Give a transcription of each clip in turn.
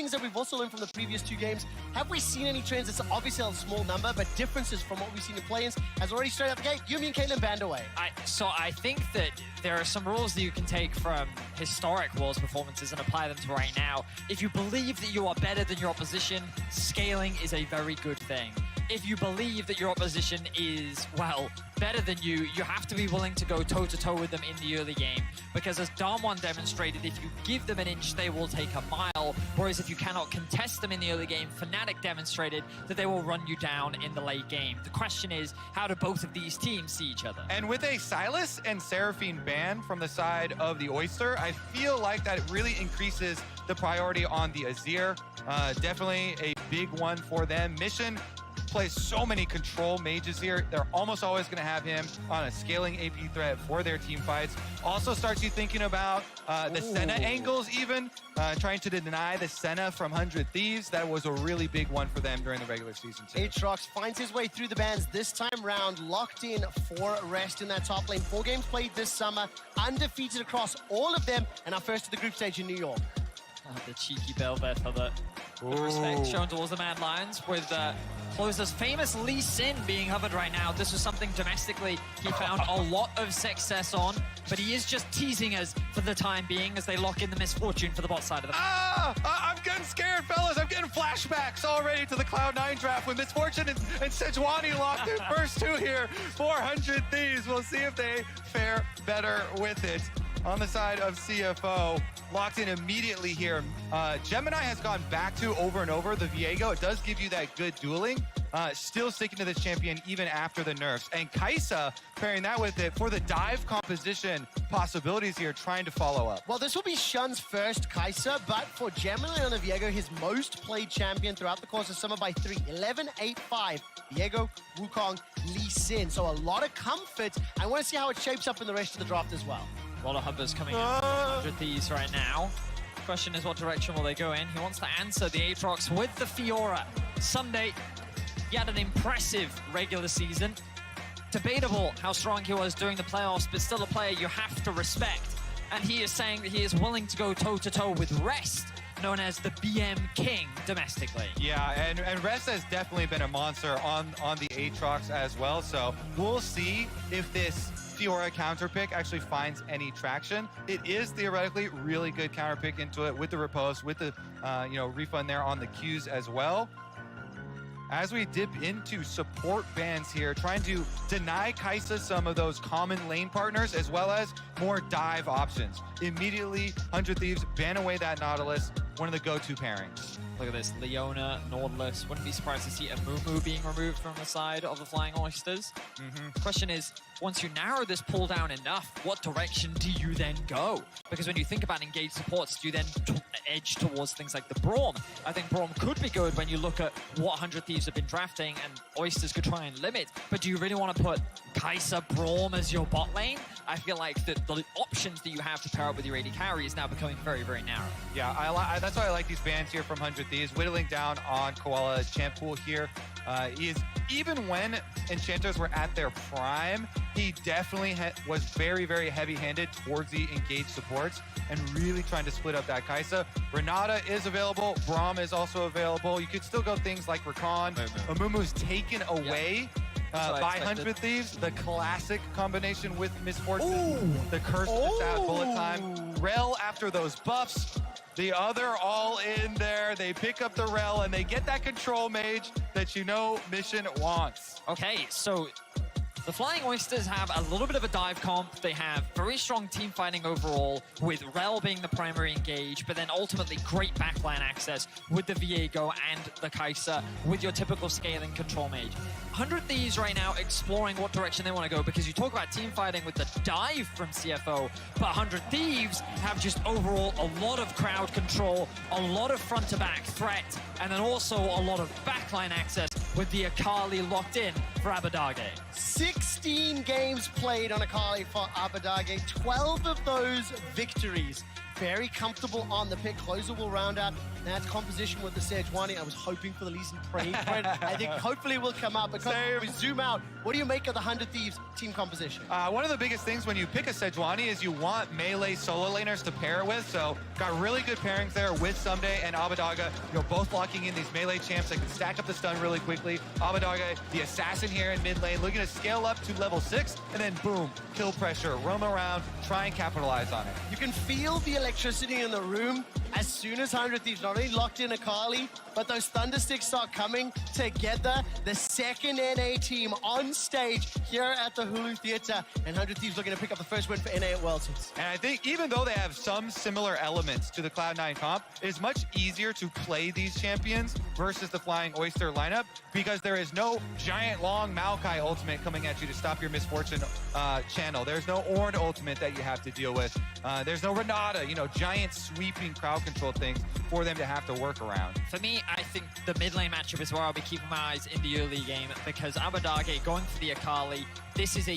things that we've also learned from the previous 2 games. Have we seen any trends? It's obviously a small number, but differences from what we've seen in play-ins has already straight out the gate. Yumi and Caitlyn banned away. So I think that there are some rules that you can take from historic Worlds performances and apply them to right now. If you believe that you are better than your opposition, scaling is a very good thing. If you believe that your opposition is, well, better than you, you have to be willing to go toe-to-toe with them in the early game. Because as Darmon demonstrated, if you give them an inch, they will take a mile. Whereas if you cannot contest them in the early game, Fnatic demonstrated that they will run you down in the late game. The question is, how do both of these teams see each other? And with a Sylas and Seraphine ban from the side of the Oyster, I feel like that really increases the priority on the Azir. Definitely a big one for them. Mission plays so many control mages here. They're almost always going to have him on a scaling AP threat for their team fights. Also starts you thinking about the Senna angles even, trying to deny the Senna from 100 Thieves. That was a really big one for them during the regular season too. Aatrox finds his way through the bans this time round, locked in for rest in that top lane. 4 games played this summer, undefeated across all of them, and our first to the group stage in New York. Oh, the cheeky Bel'Veth of it. The respect shown towards the Mad Lions with Closer's famous Lee Sin being hovered right now. This was something domestically he found a lot of success on, but he is just teasing us for the time being as they lock in the misfortune for the bot side of the I'm getting scared, fellas. I'm getting flashbacks already to the Cloud9 draft when Misfortune and Sejuani locked in first 2 here. 400 Thieves. We'll see if they fare better with it. On the side of CFO, locked in immediately here. Gemini has gone back to over and over the Viego. It does give you that good dueling. Still sticking to this champion even after the nerfs. And Kai'Sa pairing that with it for the dive composition possibilities here, trying to follow up. Well, this will be Shun's first Kai'Sa, but for Gemini on the Viego, his most played champion throughout the course of summer by 3. 11-8-5. Viego, Wukong, Lee Sin. So a lot of comfort. I want to see how it shapes up in the rest of the draft as well. A lot of hovers coming in from 100 Thieves right now. Question is, what direction will they go in? He wants to answer the Aatrox with the Fiora. Sunday, he had an impressive regular season. Debatable how strong he was during the playoffs, but still a player you have to respect. And he is saying that he is willing to go toe-to-toe with Rest, known as the BM King domestically. Yeah, and Rest has definitely been a monster on the Aatrox as well. So we'll see if this Fiora counterpick actually finds any traction. It is theoretically really good counterpick into it with the riposte, with the refund there on the Qs as well. As we dip into support bans here, trying to deny Kai'Sa some of those common lane partners as well as more dive options. Immediately, 100 Thieves ban away that Nautilus, one of the go-to pairings. Look at this, Leona, Nautilus. Wouldn't be surprised to see a Mumu being removed from the side of the Flying Oysters. The question is, once you narrow this pull down enough, what direction do you then go? Because when you think about engaged supports, do you then edge towards things like the Braum? I think Braum could be good when you look at what 100 Thieves have been drafting, and Oysters could try and limit. But do you really want to put Kai'Sa, Braum as your bot lane? I feel like the options that you have to pair up with your AD carry is now becoming very, very narrow. Yeah, that's why I like these bans here from 100 Thieves, whittling down on Koala's champ pool here. Even when enchanters were at their prime, he definitely was very, very heavy-handed towards the engaged supports and really trying to split up that Kai'Sa. Renata is available. Braum is also available. You could still go things like Rakan. Amumu's taken away by 100 Thieves. The classic combination with Misfortune. The curse of that bullet time. Rel after those buffs. The other all in there. They pick up the Rel and they get that control mage that Mission wants. Okay, so the Flying Oysters have a little bit of a dive comp. They have very strong team fighting overall, with Rel being the primary engage, but then ultimately great backline access with the Viego and the Kai'Sa with your typical scaling control mage. 100 Thieves right now exploring what direction they want to go, because you talk about team fighting with the dive from CFO, but 100 Thieves have just overall a lot of crowd control, a lot of front-to-back threat, and then also a lot of backline access with the Akali locked in for Abbedagge. 16 games played on Akali for Abbedagge, 12 of those victories. very comfortable on the pick. Closer will round out that composition with the Sejuani. I was hoping for the Lee Sin praying for it. I think hopefully it will come up. But we zoom out. What do you make of the 100 Thieves team composition? One of the biggest things when you pick a Sejuani is you want melee solo laners to pair with. So got really good pairings there with Someday and Abadaga. You know, both locking in these melee champs that can stack up the stun really quickly. Abadaga, the assassin here in mid lane, looking to scale up to level 6, and then boom, kill pressure, roam around, try and capitalize on it. You can feel the electricity in the room as soon as 100 Thieves not only locked in Akali, but those Thundersticks start coming together. The second NA team on stage here at the Hulu Theater, and 100 Thieves looking to pick up the first win for NA at Worlds. And I think even though they have some similar elements to the Cloud9 comp, it's much easier to play these champions versus the Flying Oyster lineup because there is no giant long Maokai ultimate coming at you to stop your misfortune channel. There's no Ornn ultimate that you have to deal with. There's no Renata, you know, giant sweeping crowd control things for them to have to work around. For me, I think the mid lane matchup is where I'll be keeping my eyes in the early game because Abadage going for the Akali, this is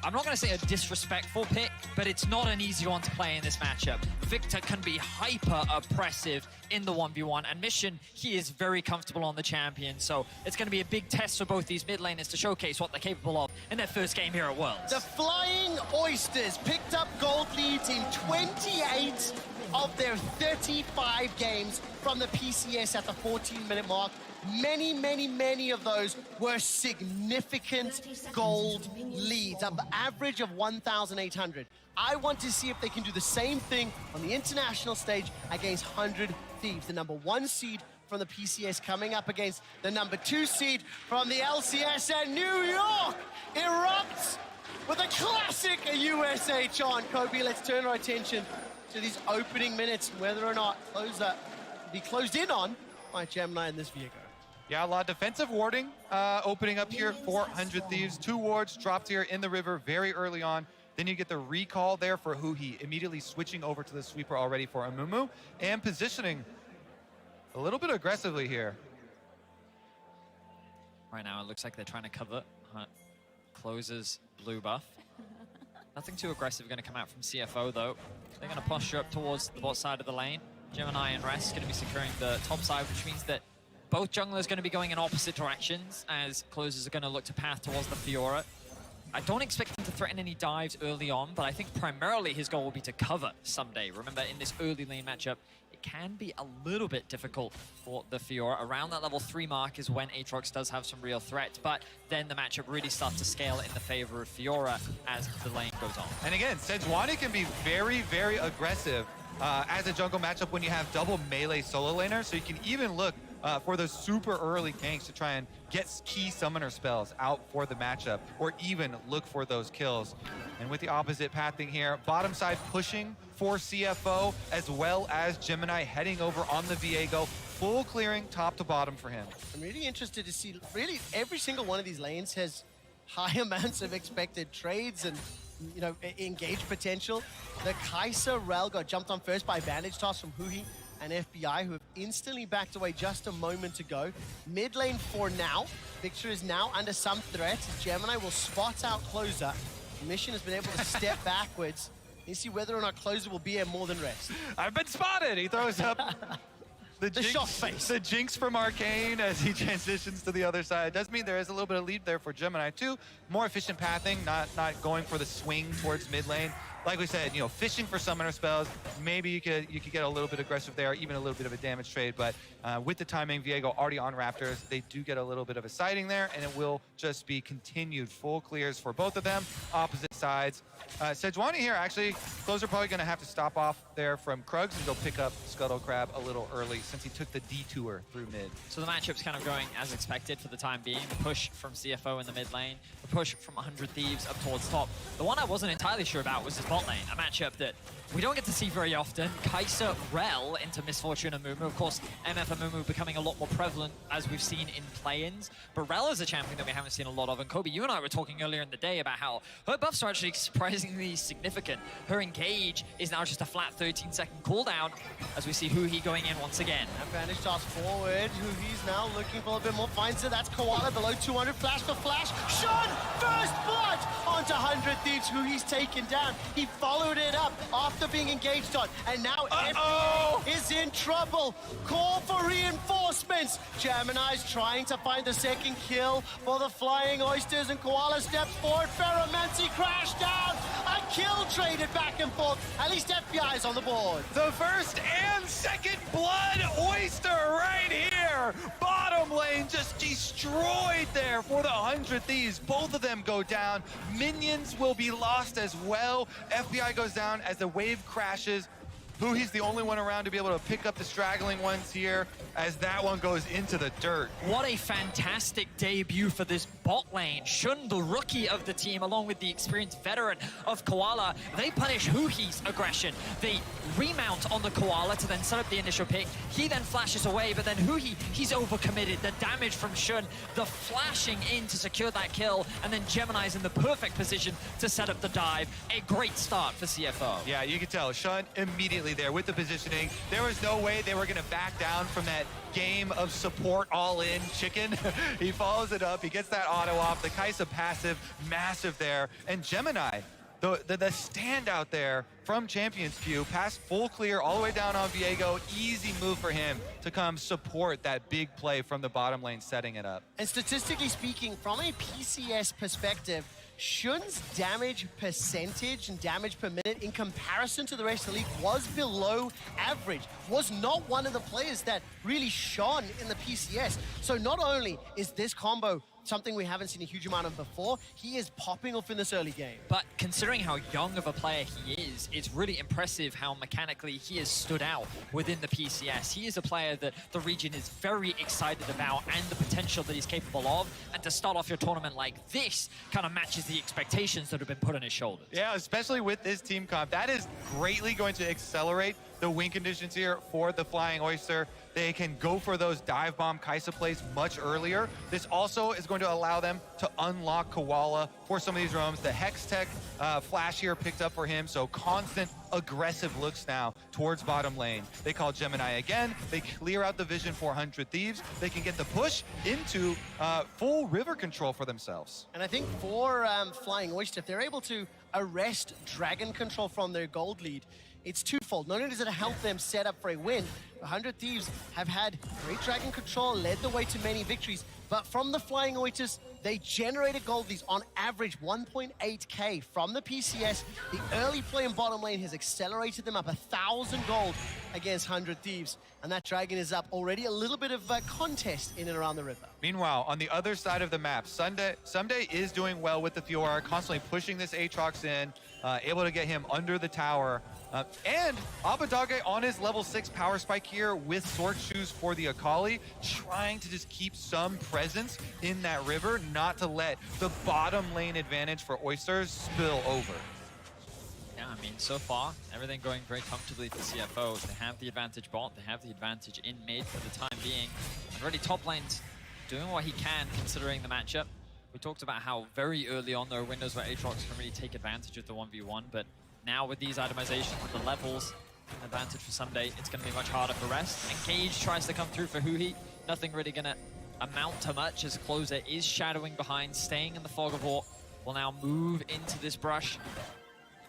I'm not going to say a disrespectful pick, but it's not an easy one to play in this matchup. Victor can be hyper oppressive in the 1v1, and Mission, he is very comfortable on the champion, so it's going to be a big test for both these mid laners to showcase what they're capable of in their first game here at Worlds. The Flying Oysters picked up gold leads in 28 of their 35 games from the PCS at the 14-minute mark. Many of those were significant gold leads, an average of 1,800. I want to see if they can do the same thing on the international stage against 100 Thieves, the #1 seed from the PCS coming up against the #2 seed from the LCS, and New York erupts with a classic USA chant. Kobe, let's turn our attention to these opening minutes, whether or not closer be closed in on by Gemini in this Viego. Yeah, a lot of defensive warding opening up here for 100 Thieves. 2 wards dropped here in the river very early on. Then you get the recall there for Huhi, immediately switching over to the sweeper already for Amumu, and positioning a little bit aggressively here. Right now, it looks like they're trying to cover Closer's blue buff. Nothing too aggressive going to come out from CFO, though. They're going to posture up towards the bot side of the lane. Gemini and Rest going to be securing the top side, which means that both junglers going to be going in opposite directions as Closers are going to look to path towards the Fiora. I don't expect him to threaten any dives early on, but I think primarily his goal will be to cover Someday. Remember, in this early lane matchup, it can be a little bit difficult for the Fiora. Around that level 3 mark is when Aatrox does have some real threat, but then the matchup really starts to scale in the favor of Fiora as the lane goes on. And again, Sejuani can be very aggressive as a jungle matchup when you have double melee solo laners, so you can even look for those super early ganks to try and get key summoner spells out for the matchup, or even look for those kills. And with the opposite pathing here, bottom side pushing for CFO, as well as Gemini heading over on the Viego, full clearing top to bottom for him. I'm really interested to see, really every single one of these lanes has high amounts of expected trades and, you know, engage potential. The Kai'Sa Rel got jumped on first by Bandage Toss from Huhi and FBI, who have instantly backed away just a moment ago. Mid lane for now. Victor is now under some threat. Gemini will spot out Closer. Mission has been able to step backwards. You see whether or not Closer will be here more than Rest. I've been spotted! He throws up the shock face. The jinx from Arcane as he transitions to the other side. Does mean there is a little bit of lead there for Gemini too. More efficient pathing, not going for the swing towards mid lane. Like we said, you know, fishing for summoner spells. Maybe you could get a little bit aggressive there, even a little bit of a damage trade. But with the timing, Viego already on Raptors, they do get a little bit of a sighting there, and it will just be continued full clears for both of them. Opposite sides. Sejuani here, actually, Closer probably going to have to stop off there from Krugs and go pick up Scuttle Crab a little early since he took the detour through mid. So the matchup's kind of going as expected for the time being. The push from CFO in the mid lane, the push from 100 Thieves up towards top. The one I wasn't entirely sure about was his bot lane, a matchup that we don't get to see very often. Kai'Sa Rel into Misfortune Amumu. Of course, MF Amumu becoming a lot more prevalent as we've seen in play-ins. But Rel is a champion that we haven't seen a lot of. And Kobe, you and I were talking earlier in the day about how her buffs are actually surprisingly significant. Her engage is now just a flat 13-second cooldown as we see Huhi going in once again. Advantage toss forward. Huhi's now looking for a bit more. Finds it. That's Koala below 200. Flash for flash. Shun! First blood onto 100 Thieves. Huhi's taken down. He He followed it up after being engaged on, and now FBA is in trouble. Call for reinforcements. Gemini's trying to find the second kill for the Flying Oysters, and Koala steps forward. Ferromancy crashed down. A kill traded back and forth. At least FBI is on the board. The first and second blood Oyster right here. Bottom lane just destroyed there for the 100 Thieves. Both of them go down. Minions will be lost as well. FBI goes down as the wave crashes. He's the only one around to be able to pick up the straggling ones here as that one goes into the dirt. What a fantastic debut for this bot lane. Shun, the rookie of the team, along with the experienced veteran of Koala, they punish Huhi's aggression. They remount on the Koala to then set up the initial pick. He then flashes away, but then Huhi, he's overcommitted. The damage from Shun, the flashing in to secure that kill, and then Gemini's in the perfect position to set up the dive. A great start for CFO. Yeah, you can tell. Shun immediately there with the positioning. There was no way they were going to back down from that game of support all-in chicken. He follows it up. He gets that auto off. The Kai'Sa passive, massive there. And Gemini, the standout there from Champions Queue, past full clear all the way down on Viego. Easy move for him to come support that big play from the bottom lane, setting it up. And statistically speaking, from a PCS perspective, Shun's damage percentage and damage per minute in comparison to the rest of the league was below average, was not one of the players that really shone in the PCS. So not only is this combo something we haven't seen a huge amount of before, he is popping off in this early game. But considering how young of a player he is, it's really impressive how mechanically he has stood out within the PCS. He is a player that the region is very excited about and the potential that he's capable of. And to start off your tournament like this kind of matches the expectations that have been put on his shoulders. Yeah, especially with this team comp. That is greatly going to accelerate the win conditions here for the Flying Oyster. They can go for those dive bomb Kai'Sa plays much earlier. This also is going to allow them to unlock Koala for some of these roams. The Hex Tech flash here picked up for him, so constant aggressive looks now towards bottom lane. They call Gemini again. They clear out the vision for 100 Thieves. They can get the push into full river control for themselves. And I think for Flying Oyster, if they're able to arrest Dragon control from their gold lead, it's twofold. Not only does it help them set up for a win, 100 Thieves have had great Dragon control, led the way to many victories, but from the Flying Oysters, they generated gold leads on average 1.8k from the PCS. The early play in bottom lane has accelerated them up 1,000 gold against 100 Thieves, and that Dragon is up already. A little bit of contest in and around the river. Meanwhile, on the other side of the map, Someday is doing well with the Fiora, constantly pushing this Aatrox in, able to get him under the tower. And Abadage on his level 6 power spike here with Sword Shoes for the Akali, trying to just keep some presence in that river, not to let the bottom lane advantage for Oysters spill over. Yeah, I mean, so far, everything going very comfortably for CFO. They have the advantage bot, they have the advantage in mid for the time being. And really top lane's doing what he can considering the matchup. We talked about how very early on there are windows where Aatrox can really take advantage of the 1v1, but now with these itemizations, the levels, advantage for Someday, it's going to be much harder for rest. And Cage tries to come through for Huhi. Nothing really going to amount to much as Closer is shadowing behind, staying in the fog of war. Will now move into this brush.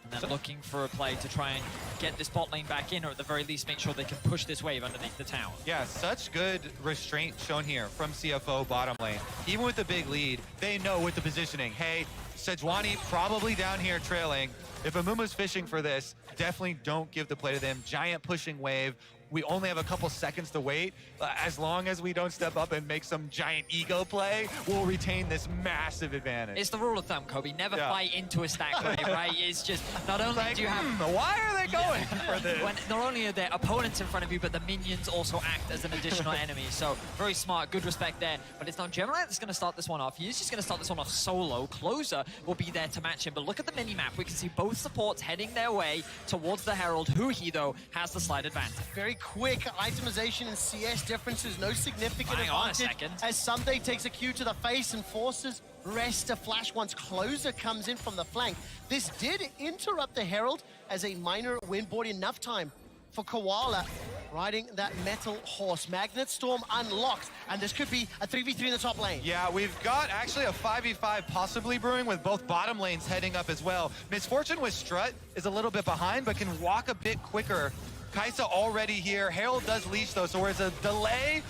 And then looking for a play to try and get this bot lane back in, or at the very least make sure they can push this wave underneath the tower. Yeah, such good restraint shown here from CFO bottom lane. Even with the big lead, they know with the positioning, hey, Sejuani probably down here trailing. If Amumu's fishing for this, definitely don't give the play to them. Giant pushing wave. We only have a couple seconds to wait. As long as we don't step up and make some giant ego play, we'll retain this massive advantage. It's the rule of thumb, Kobe. Never fight into a stack wave, right? It's just, not only do you have... why are they going for this? When not only are there opponents in front of you, but the minions also act as an additional enemy. So very smart, good respect there. But it's not Gemini that's going to start this one off. He's just going to start this one off solo. Closer will be there to match him. But look at the mini-map. We can see both supports heading their way towards the Herald. Huhi, though, has the slight advantage. Very quick itemization and CS differences, no significant Hang on a advantage. second. As Someday takes a Q to the face and forces Rest to flash once Closer comes in from the flank. This did interrupt the Herald as a minor win board, enough time for Koala. riding that metal horse. Magnet Storm unlocked, and this could be a 3v3 in the top lane. Yeah, we've got actually a 5v5 possibly brewing with both bottom lanes heading up as well. Misfortune with Strut is a little bit behind, but can walk a bit quicker. Kai'Sa already here. Herald does leash though, so there's a delay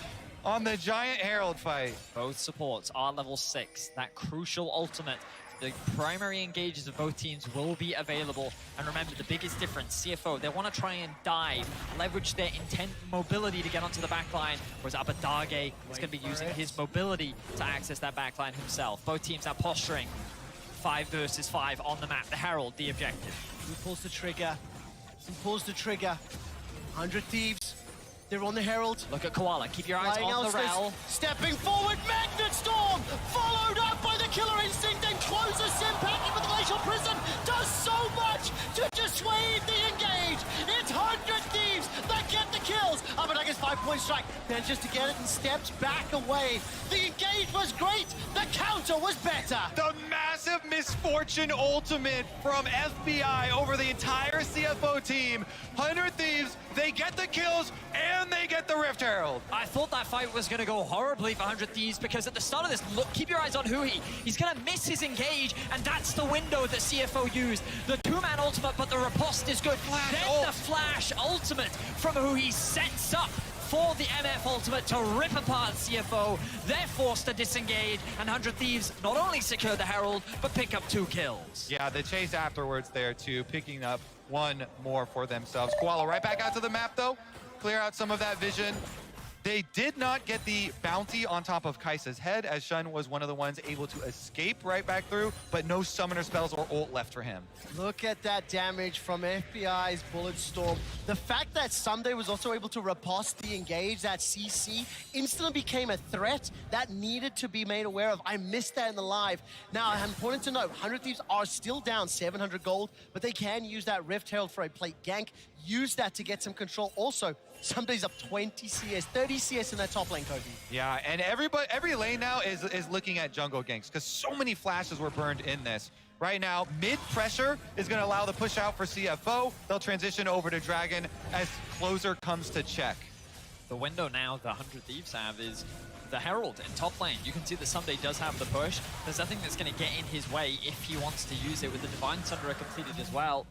on the giant Herald fight. Both supports are level 6. That crucial ultimate. The primary engages of both teams will be available. And remember, the biggest difference, CFO, they want to try and dive, leverage their intent mobility to get onto the backline, whereas Abadage is going to be using his mobility to access that backline himself. Both teams are posturing 5 versus 5 on the map. The Herald, the objective. Who pulls the trigger? Who pulls the trigger? 100 Thieves. They're on the Herald. Look at Koala. Keep your eyes on the rail. Stepping forward, Magnet Storm! Followed up by the Killer Instinct and closes Impact with the Glacial Prison. Does so much to dissuade the engage. It's 100 Thieves that get the kills. Abadage's 5-point strike manages to get it and steps back away. The engage was great. The counter was better. The massive Misfortune ultimate from FBI over the entire CFO team. 100 Thieves, they get the kills and they get the Rift Herald. I thought that fight was going to go horribly for 100 Thieves because at the start of this, look, keep your eyes on Hui. He's going to miss his engage, and that's the window that CFO used. The 2-man ultimate, but the riposte is good. Then the flash ultimate from Hui sets up for the MF ultimate to rip apart CFO. They're forced to disengage, and 100 Thieves not only secure the Herald, but pick up 2 kills. Yeah, the chase afterwards there too, picking up 1 more for themselves. Koala right back out to the map though, clear out some of that vision. They did not get the bounty on top of Kai'Sa's head, as Shun was one of the ones able to escape right back through, but no summoner spells or ult left for him. Look at that damage from FBI's Bullet Storm. The fact that Someday was also able to riposte the engage, that CC, instantly became a threat that needed to be made aware of. I missed that in the live. Now, important to note, 100 Thieves are still down 700 gold, but they can use that Rift Herald for a plate gank. Use that to get some control. Also, Somebody's up 20 CS, 30 CS in that top lane, Kobe. Yeah, and every lane now is looking at jungle ganks because so many flashes were burned in this. Right now, mid pressure is going to allow the push out for CFO. They'll transition over to Dragon as closer comes to check. The window now the 100 Thieves have is the Herald in top lane. You can see that Someday does have the push. There's nothing that's going to get in his way if he wants to use it with the Divine Sunderer completed as well.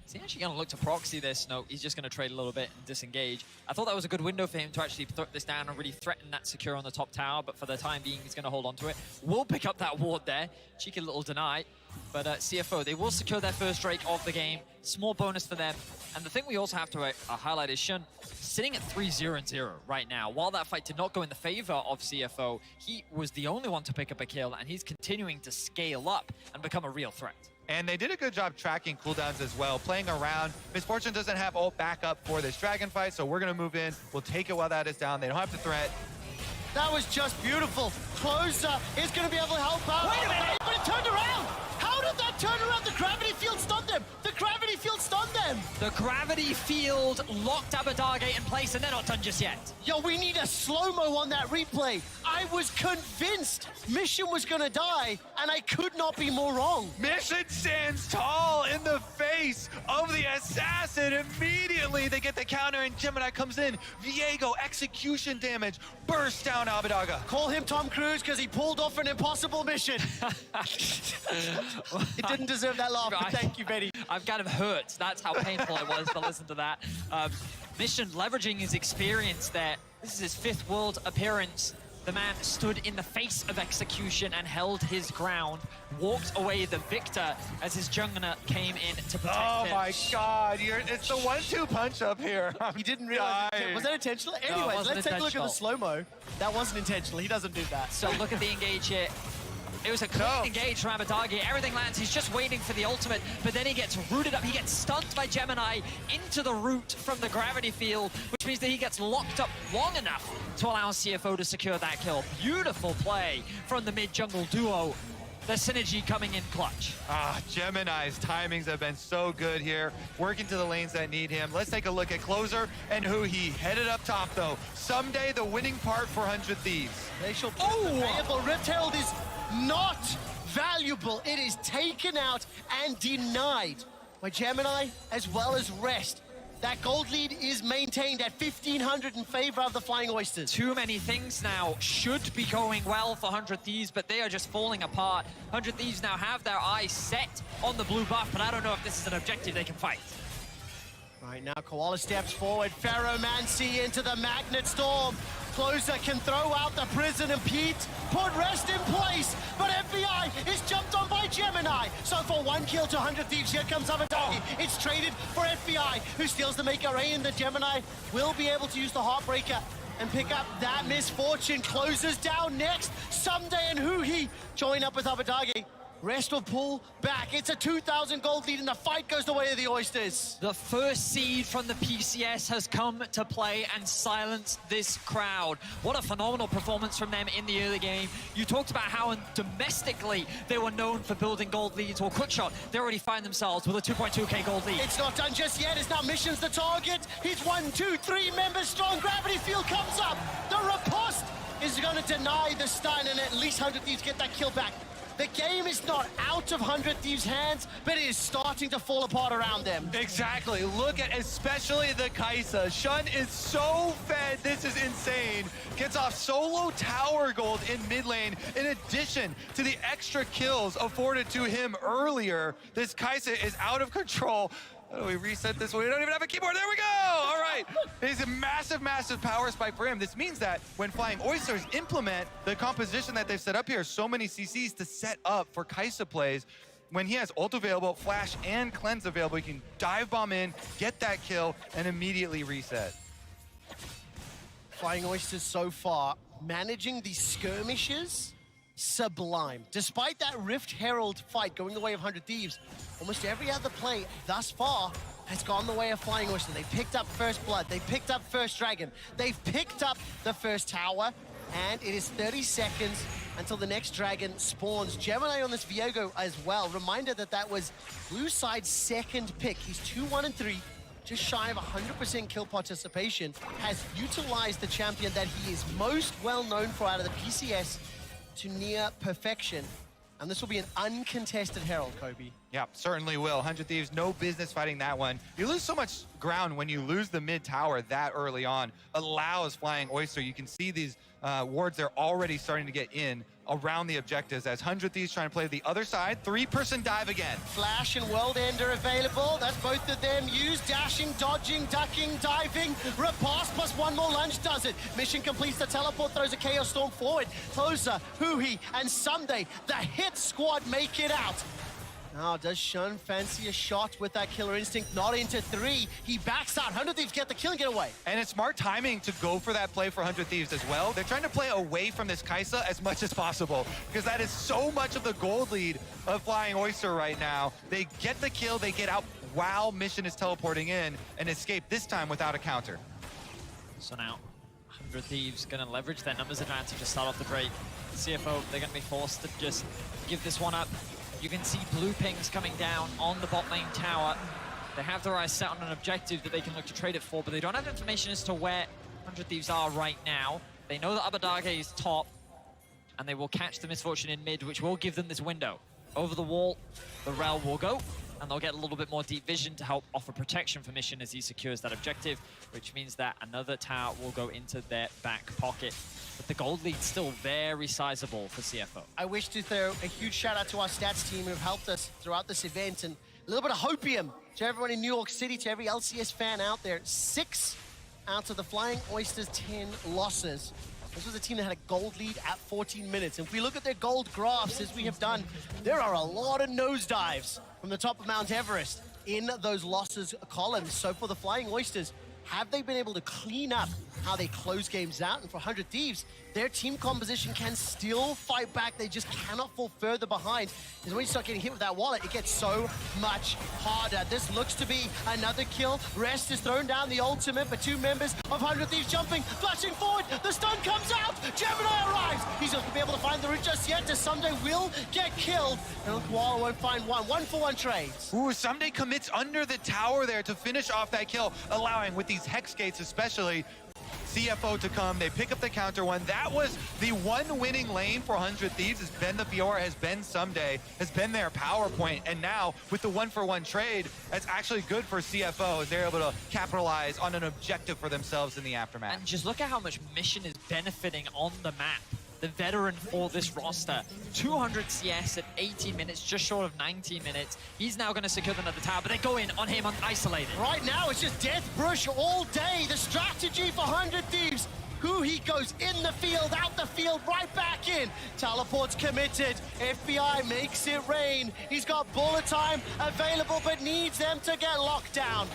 Is he actually going to look to proxy this? No, he's just going to trade a little bit and disengage. I thought that was a good window for him to actually throw this down and really threaten that secure on the top tower, but for the time being, he's going to hold on to it. Will pick up that ward there. Cheeky little deny. But CFO, they will secure their first Drake of the game. Small bonus for them. And the thing we also have to highlight is Shun sitting at 3-0-0 right now. While that fight did not go in the favor of CFO, he was the only one to pick up a kill, and he's continuing to scale up and become a real threat. And they did a good job tracking cooldowns as well, playing around. Misfortune doesn't have ult backup for this Dragon fight, so we're going to move in. We'll take it while that is down. They don't have to threat. That was just beautiful. Closer is going to be able to help out. Wait a minute! But it turned around! How did that turn around? The gravity field stunned them! The gravity field stunned them! The gravity field locked Abadage in place, and they're not done just yet. Yo, we need a slow-mo on that replay. I was convinced Mission was going to die, and I could not be more wrong. Mission stands tall in the face of the assassin. Immediately, they get the counter, and Gemini comes in. Viego, execution damage, bursts down Abadaga. Call him Tom Cruise because he pulled off an impossible mission. It didn't deserve that laugh, but thank you, Betty. I'm kind of hurt. That's how painful it was to listen to that. Mission leveraging his experience there. This is his 5th world appearance. The man stood in the face of execution and held his ground, walked away the victor as his jungler came in to protect him. Oh my God, it's the 1-2 punch up here. He didn't realize it. Was that intentional? Anyways, let's take a look at the slow-mo. That wasn't intentional. He doesn't do that. So look at the engage here. It was a clean engage from Abadage. Everything lands. He's just waiting for the ultimate, but then he gets rooted up. He gets stunned by Gemini into the root from the gravity field, which means that he gets locked up long enough to allow CFO to secure that kill. Beautiful play from the mid-jungle duo. The synergy coming in clutch. Gemini's timings have been so good here, working to the lanes that need him. Let's take a look at Closer and who he headed up top, though. Someday, the winning part for 100 Thieves. They shall the Rift Herald is not valuable. It is taken out and denied by Gemini as well as Rest. That gold lead is maintained at 1,500 in favor of the Flying Oysters. Too many things now should be going well for 100 Thieves, but they are just falling apart. 100 Thieves now have their eyes set on the blue buff, but I don't know if this is an objective they can fight. Right now, Koala steps forward. Ferromancy into the Magnet Storm. Closer can throw out the Prison and Pete. Put Rest in place, but FBI is jumped on by Gemini. So for 1 kill to 100 Thieves, here comes Abadagi. It's traded for FBI, who steals the Make Array, and the Gemini will be able to use the Heartbreaker and pick up that misfortune. Closes down next. Someday and Huhi join up with Abadagi. Rest will pull back. It's a 2,000 gold lead, and the fight goes the way of the Oysters. The first seed from the PCS has come to play and silence this crowd. What a phenomenal performance from them in the early game. You talked about how domestically they were known for building gold leads. Well, Quickshot, they already find themselves with a 2.2k gold lead. It's not done just yet. It's now Mission's the target. He's 1, 2, 3 members strong. Gravity Field comes up. The riposte is going to deny the stun, and at least 100 Thieves get that kill back. The game is not out of 100 Thieves' hands, but it is starting to fall apart around them. Exactly. Look at especially the Kaisa. Shun is so fed. This is insane. Gets off solo tower gold in mid lane in addition to the extra kills afforded to him earlier. This Kaisa is out of control. How do we reset this one? We don't even have a keyboard. There we go. All right. It's a massive, massive power spike for him. This means that when Flying Oysters implement the composition that they've set up here, so many CCs to set up for Kaisa plays, when he has ult available, flash, and cleanse available, he can dive bomb in, get that kill, and immediately reset. Flying Oysters so far managing these skirmishes sublime. Despite that Rift Herald fight going the way of 100 Thieves, almost every other play thus far has gone the way of Flying Oyster. They picked up first blood, they picked up first dragon, they've picked up the first tower, and it is 30 seconds until the next dragon spawns. Gemini on this Viego as well. Reminder that that was blue side's second pick. He's 2-1-3. Just shy of 100% kill participation, has utilized the champion that he is most well known for out of the PCS to near perfection. And this will be an uncontested Herald, Kobe. Yeah, certainly will. 100 Thieves, no business fighting that one. You lose so much ground when you lose the mid tower that early on. Allows Flying Oyster. You can see these wards, they're already starting to get in around the objectives as 100 Thieves trying to play the other side. 3-person dive again. Flash and World Ender available. That's both of them used. Dashing, dodging, ducking, diving. Riposte plus one more lunge does it. Mission completes the teleport, throws a Chaos Storm forward. Closer, Huhi, and Someday, the hit squad make it out. Now, does Shun fancy a shot with that Killer Instinct? Not into 3. He backs out. 100 Thieves get the kill and get away. And it's smart timing to go for that play for 100 Thieves as well. They're trying to play away from this Kaisa as much as possible because that is so much of the gold lead of Flying Oyster right now. They get the kill, they get out while Mission is teleporting in and escape this time without a counter. So now, 100 Thieves going to leverage their numbers advantage to start off the break. CFO, they're going to be forced to just give this one up. You can see blue pings coming down on the bot lane tower. They have their eyes set on an objective that they can look to trade it for, but they don't have information as to where 100 Thieves are right now. They know that Abadage is top, and they will catch the misfortune in mid, which will give them this window. Over the wall, the Rel will go, and they'll get a little bit more deep vision to help offer protection for Mission as he secures that objective, which means that another tower will go into their back pocket. But the gold lead's still very sizable for CFO. I wish to throw a huge shout out to our stats team who've helped us throughout this event, and a little bit of hopium to everyone in New York City, to every LCS fan out there. 6 out of the Flying Oysters 10 losses. This was a team that had a gold lead at 14 minutes. If we look at their gold graphs, as we have done, there are a lot of nosedives from the top of Mount Everest in those losses columns. So for the Flying Oysters, have they been able to clean up how they close games out? And for 100 Thieves, their team composition can still fight back. They just cannot fall further behind. Because when you start getting hit with that wallet, it gets so much harder. This looks to be another kill. Rest is thrown down the ultimate, but 2 members of 100 Thieves jumping, flashing forward. The stun comes out. Gemini arrives. He's not going to be able to find the route just yet. Someday will get killed. And Koala won't find one. 1-for-1 trades. Ooh, Someday commits under the tower there to finish off that kill, allowing with these Hex Gates especially CFO to come. They pick up the counter one. That was the one winning lane for 100 Thieves, has been the Fiora, has been Someday, has been their power point. And now with the 1-for-1 trade, that's actually good for CFO as they're able to capitalize on an objective for themselves in the aftermath. And just look at how much Mission is benefiting on the map. The veteran for this roster, 200 CS at 18 minutes, just short of 19 minutes. He's now going to secure another tower, but they go in on him on isolated. Right now, it's just Death Brush all day. The strategy for 100 Thieves. Who he goes in the field, out the field, right back in. Teleport's committed. FBI makes it rain. He's got bullet time available, but needs them to get locked down.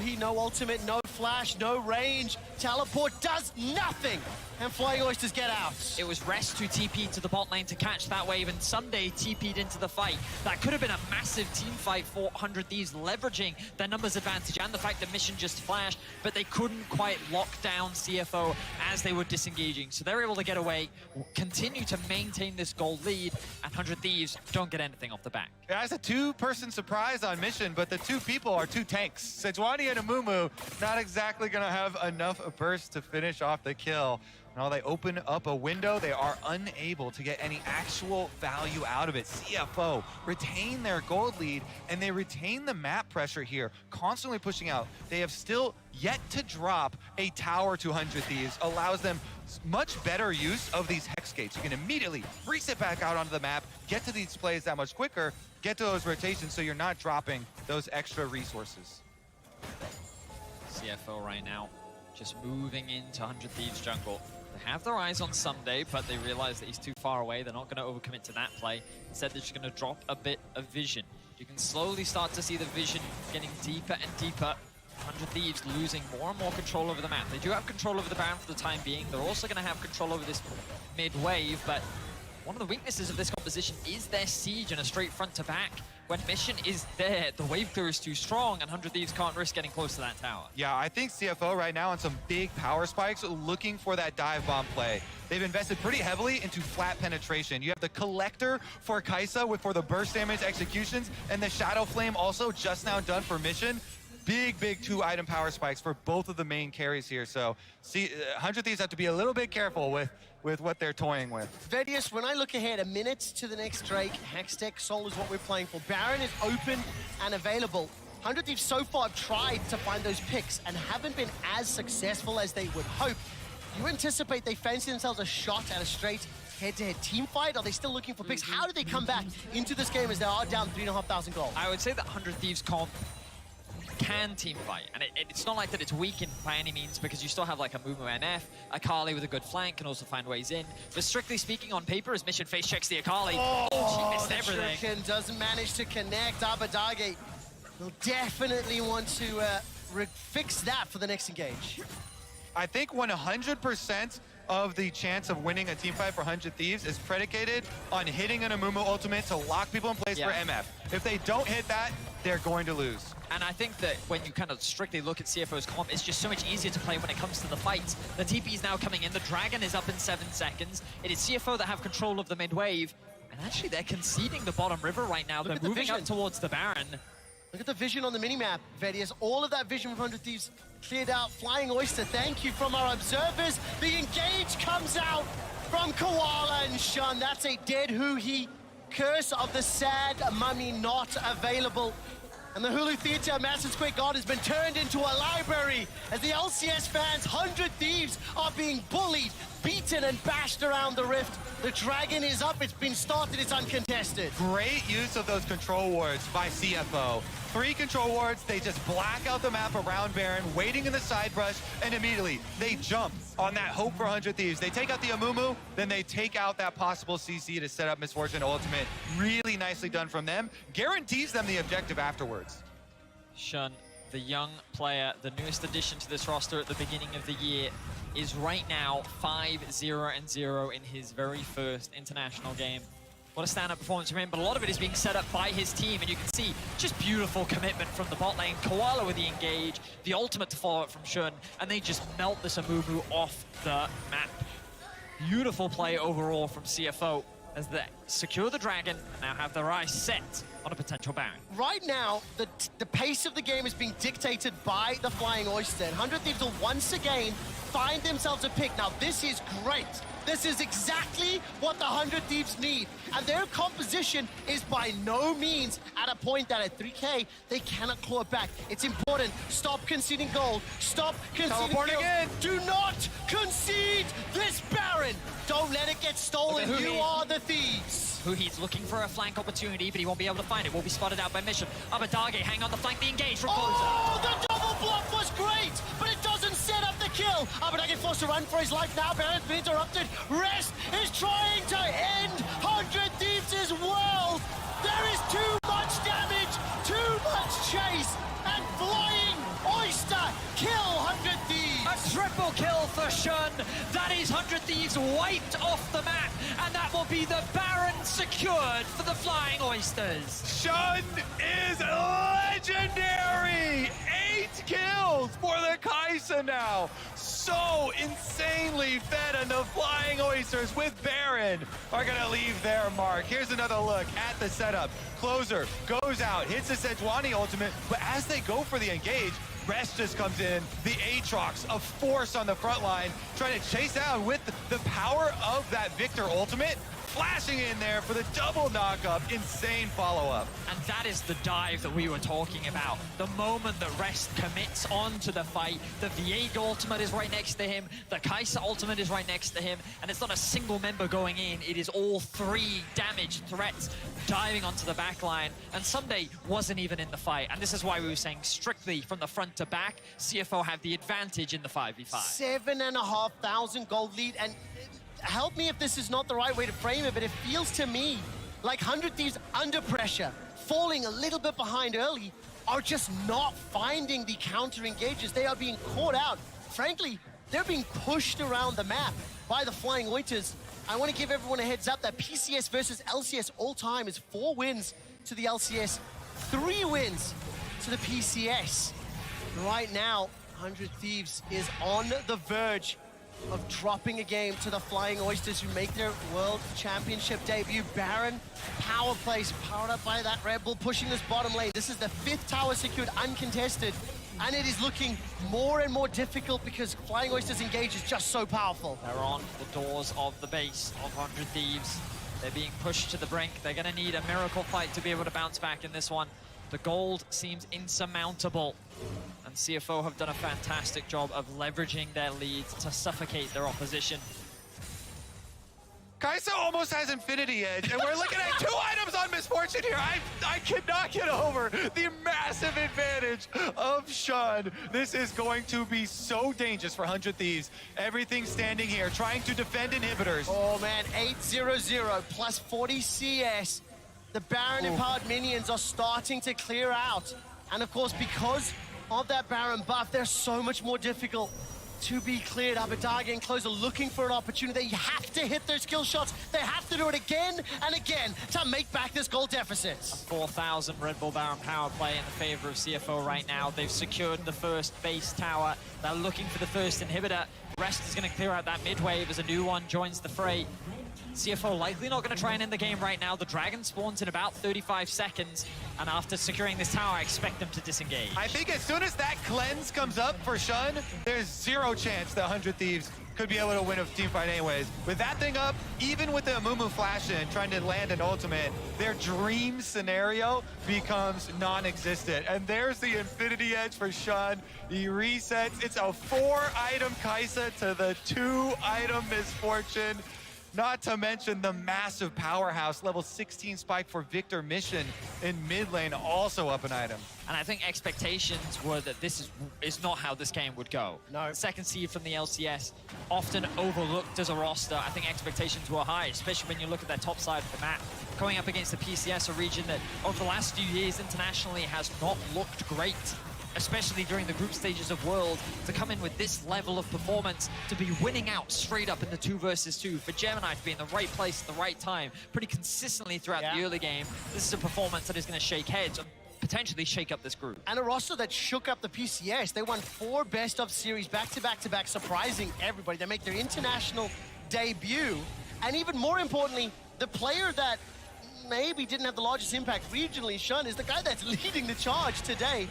He no ultimate, no flash, no range. Teleport does nothing. And Flying Oysters get out. It was Rest who TP'd to the bot lane to catch that wave, and Someday TP'd into the fight. That could have been a massive team fight for 100 Thieves, leveraging their numbers advantage and the fact that Mission just flashed, but they couldn't quite lock down CFO as they were disengaging. So they're able to get away, continue to maintain this gold lead, and 100 Thieves don't get anything off the back. Yeah, it's a two-person surprise on Mission, but the two people are two tanks. Sejuani and Amumu not exactly going to have enough burst to finish off the kill. Now they open up a window, they are unable to get any actual value out of it. CFO retain their gold lead, and they retain the map pressure here, constantly pushing out. They have still yet to drop a tower to 100 Thieves, allows them much better use of these hex gates. You can immediately reset back out onto the map, get to these plays that much quicker, get to those rotations so you're not dropping those extra resources. CFO right now just moving into 100 Thieves jungle. They have their eyes on Someday, but they realize that he's too far away. They're not going to overcommit to that play. Instead, they're just going to drop a bit of vision. You can slowly start to see the vision getting deeper and deeper. 100 Thieves losing more and more control over the map. They do have control over the Baron for the time being. They're also going to have control over this mid-wave, but one of the weaknesses of this composition is their siege and a straight front to back. When Mission is there, the wave clear is too strong, and 100 Thieves can't risk getting close to that tower. Yeah, I think CFO right now on some big power spikes looking for that dive bomb play. They've invested pretty heavily into flat penetration. You have the Collector for Kai'Sa for the burst damage executions, and the Shadow Flame also just now done for Mission. Big 2-item power spikes for both of the main carries here. So 100 Thieves have to be a little bit careful with what they're toying with. VODS, when I look ahead, a minute to the next Drake, Hextech, Soul is what we're playing for. Baron is open and available. 100 Thieves so far have tried to find those picks and haven't been as successful as they would hope. You anticipate they fancy themselves a shot at a straight head-to-head team fight? Are they still looking for picks? How do they come back into this game as they are down 3,500 gold? I would say that 100 Thieves comp can team fight, and it's not like that it's weakened by any means, because you still have like a Mumu NF, Akali with a good flank can also find ways in. But strictly speaking, on paper, as Mission face checks the Akali, she missed everything. Shuriken doesn't manage to connect. Abadage will definitely want to fix that for the next engage. I think 100% of the chance of winning a team fight for 100 Thieves is predicated on hitting an Amumu ultimate to lock people in place for MF. If they don't hit that, they're going to lose. And I think that when you kind of strictly look at CFO's comp, it's just so much easier to play when it comes to the fights. The TP is now coming in. The Dragon is up in 7 seconds. It is CFO that have control of the mid-wave. And actually, they're conceding the bottom river right now. They're moving up towards the Baron. Look at the vision on the minimap, VODS. All of that vision from 100 Thieves cleared out. Flying Oyster, thank you from our observers. The engage comes out from Koala and Shun. That's a dead Huhi. Curse of the Sad Mummy not available. And the Hulu Theater Madison Square Garden has been turned into a library as the LCS fans, 100 Thieves, are being bullied, beaten, and bashed around the rift. The Dragon is up, it's been started, it's uncontested. Great use of those control wards by CFO. 3 control wards, they just black out the map around Baron, waiting in the side brush, and immediately they jump on that hope for 100 Thieves. They take out the Amumu, then they take out that possible CC to set up Misfortune ultimate. Really nicely done from them. Guarantees them the objective afterwards. Shun, the young player, the newest addition to this roster at the beginning of the year, is right now 5-0-0 in his very first international game. What a stand-up performance from him, but a lot of it is being set up by his team, and you can see just beautiful commitment from the bot lane. Koala with the engage, the ultimate to follow it from Shun, and they just melt this Amumu off the map. Beautiful play overall from CFO as they secure the Dragon and now have their eyes set on a potential Baron. Right now, the pace of the game is being dictated by the Flying Oyster. And 100 Thieves will once again find themselves a pick. Now, this is great. This is exactly what the 100 Thieves need. And their composition is by no means at a point that at 3K, they cannot claw it back. It's important. Stop conceding gold. Stop conceding gold. Again. Do not concede this Baron. Don't let it get stolen. You are the Thieves. He's looking for a flank opportunity, but he won't be able to find it. Will be spotted out by Mission. Abadage hang on the flank, the engage from Closer. Oh, the double block was great, but it doesn't set up the kill. Abadage forced to run for his life now. Baron's been interrupted. Rest is trying to end 100 Thieves' world. There is too much damage, too much chase, and flying Oyster kill 100 Thieves. A triple kill for Shun. That is 100 Thieves wiped off the map, and that will be the Baron secured for the Flying Oysters. Shun is legendary! 8 kills for the Kaisa now. So insanely fed, and the Flying Oysters with Baron are gonna leave their mark. Here's another look at the setup. Closer goes out, hits the Sejuani ultimate, but as they go for the engage, Rest just comes in, the Aatrox, a force on the front line, trying to chase down with the power of that Victor ultimate, flashing in there for the double knock-up, insane follow-up. And that is the dive that we were talking about. The moment that Rest commits onto the fight, the Viego ultimate is right next to him, the Kaisa ultimate is right next to him, and it's not a single member going in, it is all 3 damaged threats diving onto the back line, and Someday wasn't even in the fight. And this is why we were saying strictly from the front to back, CFO have the advantage in the 5v5. 7,500 gold lead, and help me if this is not the right way to frame it, but it feels to me like 100 Thieves under pressure, falling a little bit behind early, are just not finding the counter engages. They are being caught out. Frankly, they're being pushed around the map by the Flying Oysters. I want to give everyone a heads up that PCS versus LCS all time is 4 wins to the LCS, 3 wins to the PCS. Right now, 100 Thieves is on the verge of dropping a game to the Flying Oysters, who make their World Championship debut. Baron, power plays, powered up by that Red Bull, pushing this bottom lane. This is the 5th tower secured uncontested, and it is looking more and more difficult because Flying Oysters engage is just so powerful. They're on the doors of the base of 100 Thieves. They're being pushed to the brink. They're gonna need a miracle fight to be able to bounce back in this one. The gold seems insurmountable, and CFO have done a fantastic job of leveraging their leads to suffocate their opposition. Kaisa almost has Infinity Edge, and we're looking at 2 items on Misfortune here. I cannot get over the massive advantage of Shun. This is going to be so dangerous for 100 Thieves. Everything standing here, trying to defend inhibitors. Oh man, 800 plus 40 CS. The Baron empowered minions are starting to clear out. And of course, because of that Baron buff, they're so much more difficult to be cleared. Abadage and Closer looking for an opportunity. They have to hit their skill shots. They have to do it again and again to make back this goal deficit. 4,000 Red Bull Baron power play in the favor of CFO right now. They've secured the first base tower. They're looking for the first inhibitor. Rest is going to clear out that mid wave as a new one joins the fray. CFO likely not going to try and end the game right now. The Dragon spawns in about 35 seconds, and after securing this tower, I expect them to disengage. I think as soon as that cleanse comes up for Shun, there's 0 chance that 100 Thieves could be able to win a team fight anyways. With that thing up, even with the Amumu flash in, trying to land an ultimate, their dream scenario becomes non-existent. And there's the Infinity Edge for Shun. He resets. It's a 4-item Kaisa to the 2-item Misfortune. Not to mention the massive powerhouse level 16 spike for Victor Mission in mid lane, also up an item. And I think expectations were that this is not how this game would go. No. Second seed from the LCS, often overlooked as a roster. I think expectations were high, especially when you look at their top side of the map. Going up against the PCS, a region that over the last few years internationally has not looked great, especially during the group stages of World. To come in with this level of performance, to be winning out straight up in the 2 versus 2, for Gemini to be in the right place at the right time, pretty consistently throughout the early game, this is a performance that is going to shake heads and potentially shake up this group. And a roster that shook up the PCS. They won 4 best of series back-to-back-to-back, surprising everybody. They make their international debut. And even more importantly, the player that maybe didn't have the largest impact regionally, Shun, is the guy that's leading the charge today.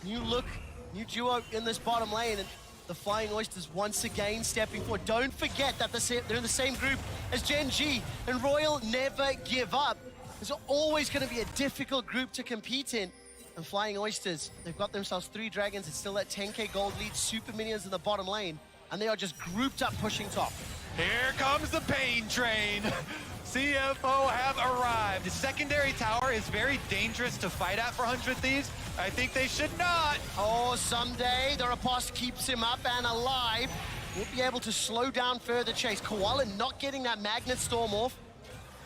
New look, new duo in this bottom lane, and The Flying Oysters once again stepping forward. Don't forget that they're in the same group as Gen G, and Royal never give up. There's always going to be a difficult group to compete in. And Flying Oysters, they've got themselves 3 dragons. It's still at 10k gold lead, super minions in the bottom lane, and they are just grouped up pushing top. Here comes the pain train. CFO have arrived. The secondary tower is very dangerous to fight at for 100 Thieves. I think they should not. Oh, someday the riposte keeps him up and alive. We'll be able to slow down further chase. Koala not getting that Magnet Storm off,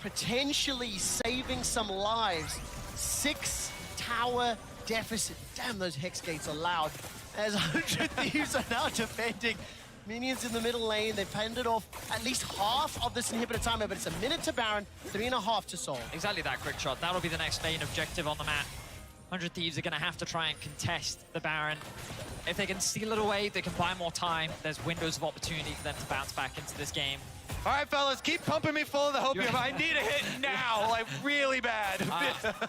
potentially saving some lives. 6 tower deficit. Damn, those Hex Gates are loud. As 100 Thieves are now defending. Minions in the middle lane, they've fended off at least half of this inhibitor timer, but it's a minute to Baron, 3.5 to Soul. Exactly that, quick shot. That'll be the next lane objective on the map. 100 Thieves are going to have to try and contest the Baron. If they can steal it away, they can buy more time. There's windows of opportunity for them to bounce back into this game. All right, fellas, keep pumping me full of the hopium. I need a hit now, like really bad.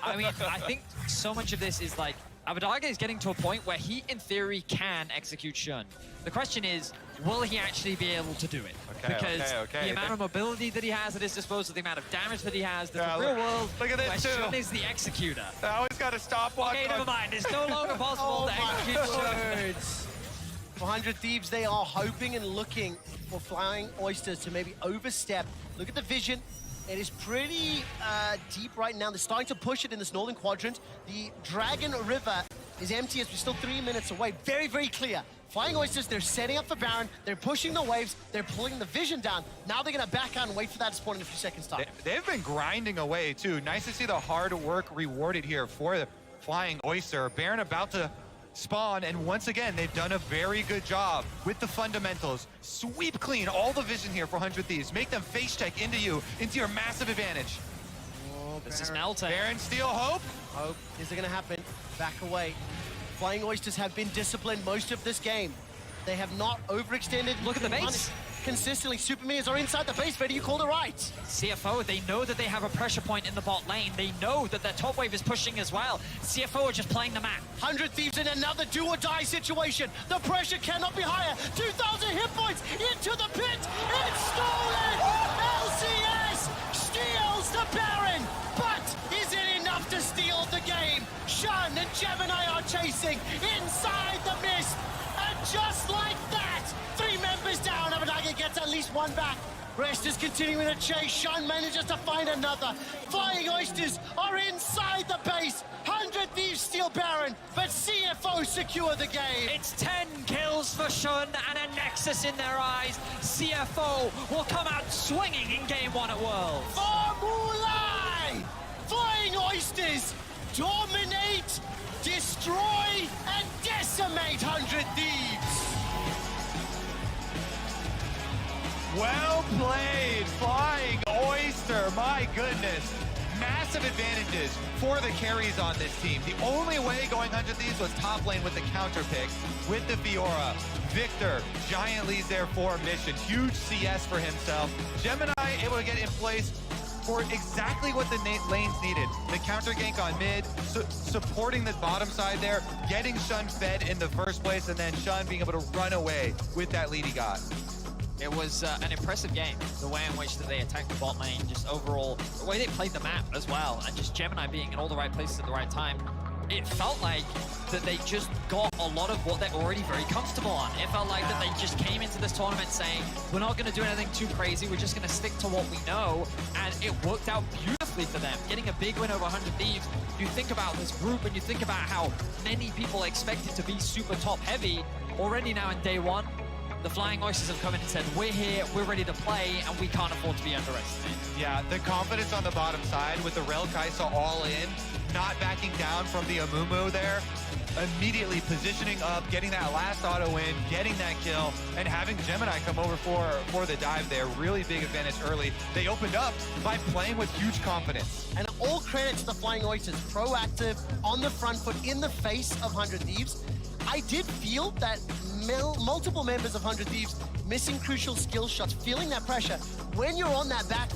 I mean, I think so much of this is like, Abbedagge is getting to a point where he, in theory, can execute Shun. The question is, will he actually be able to do it? Because the amount of mobility that he has at his disposal, the amount of damage that he has, there's a real world look at this where Shun is the executor. I always got to stopwatch. Okay, never mind. It's no longer possible to execute Shun. For 100 Thieves, they are hoping and looking for Flying Oysters to maybe overstep. Look at the vision. It is pretty deep right now. They're starting to push it in this northern quadrant. The Dragon River is empty as we're still 3 minutes away. Very, very clear. Flying Oysters, they're setting up for Baron. They're pushing the waves. They're pulling the vision down. Now they're going to back out and wait for that to spawn in a few seconds' time. They've been grinding away, too. Nice to see the hard work rewarded here for the Flying Oyster. Baron about to spawn, and once again, they've done a very good job with the fundamentals. Sweep clean all the vision here for 100 Thieves. Make them face check into you, into your massive advantage. Oh, This is melting. Baron steal hope. Hope. Is it going to happen? Back away. Flying Oysters have been disciplined most of this game. They have not overextended. Look at the base. Consistently, super minions are inside the base. Vader, you called it right. CFO, they know that they have a pressure point in the bot lane. They know that their top wave is pushing as well. CFO are just playing the map. 100 Thieves in another do or die situation. The pressure cannot be higher. 2,000 hit points into the pit. It's stolen. LCS steals the Baron. But is it enough to steal the game? Shun and Gemini are chasing inside the mist. And just like that, 3 members down. Abbedagge gets at least 1 back. Rest is continuing to chase. Shun manages to find another. Flying Oysters are inside the base. 100 Thieves steal Baron, but CFO secure the game. It's 10 kills for Shun and a Nexus in their eyes. CFO will come out swinging in Game 1 at Worlds. Formulae! Flying Oysters dominate, destroy, and decimate 100 Thieves. Well played, Flying Oyster. My goodness. Massive advantages for the carries on this team. The only way going 100 Thieves was top lane with the counter pick with the Fiora. Victor, giant leads there for mission. Huge CS for himself. Gemini able to get in place for exactly what the lanes needed. The counter gank on mid, supporting the bottom side there, getting Shun fed in the first place, and then Shun being able to run away with that lead he got. It was an impressive game, the way in which that they attacked the bot lane, just overall, the way they played the map as well, and just Gemini being in all the right places at the right time. It felt like that they just got a lot of what they're already very comfortable on. It felt like that they just came into this tournament saying, we're not going to do anything too crazy, we're just going to stick to what we know, and it worked out beautifully for them. Getting a big win over 100 Thieves, you think about this group and you think about how many people expect it to be super top heavy. Already now in day 1, the Flying Oysters have come in and said, we're here, we're ready to play, and we can't afford to be underestimated. Yeah, the confidence on the bottom side with the Rel Kaisa all in, not backing down from the Amumu there, immediately positioning up, getting that last auto win, getting that kill, and having Gemini come over for the dive there. Really big advantage early. They opened up by playing with huge confidence. And all credit to the Flying Oysters, proactive, on the front foot, in the face of 100 Thieves. I did feel that multiple members of 100 Thieves missing crucial skill shots, feeling that pressure. When you're on that back